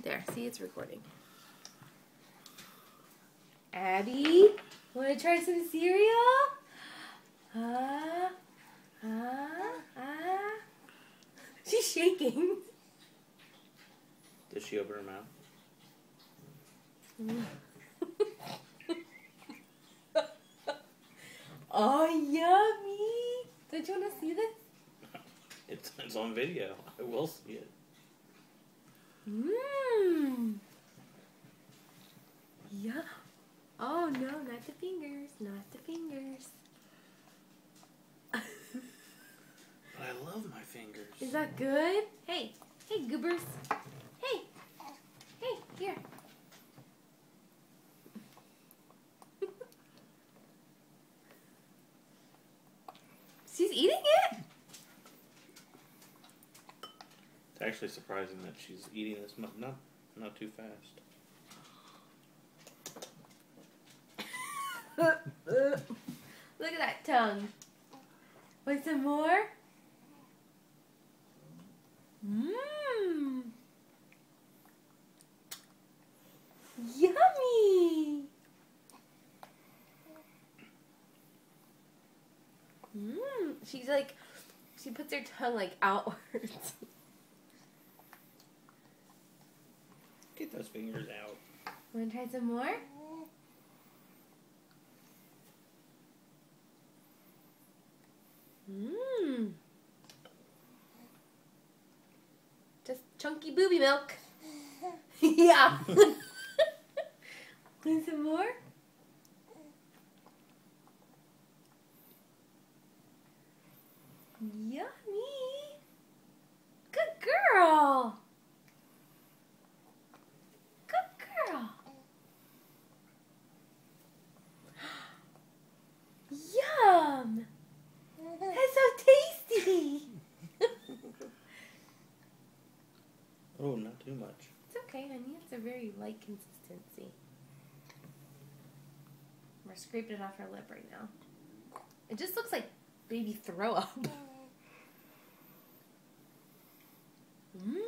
There, see, it's recording. Abby, want to try some cereal? She's shaking. Did she open her mouth? Oh, yummy. Don't you want to see this? It's on video. I will see it. Mmm. Yeah. Oh, no, not the fingers. Not the fingers. But I love my fingers. Is that good? Hey. Hey, goobers. Hey. Hey, here. She's eating it? It's actually surprising that she's eating this much. Not too fast. Look at that tongue. Want some more? Mmm. Yummy. Mmm. She's like, she puts her tongue like outwards. Get those fingers out. Want to try some more? Mmm. Just chunky booby milk. Yeah. Want some more? Yummy. Good girl. Good girl. Yum. That's so tasty. Oh, not too much. It's okay, honey. It's a very light consistency. We're scraping it off her lip right now. It just looks like baby throw up. Mmm.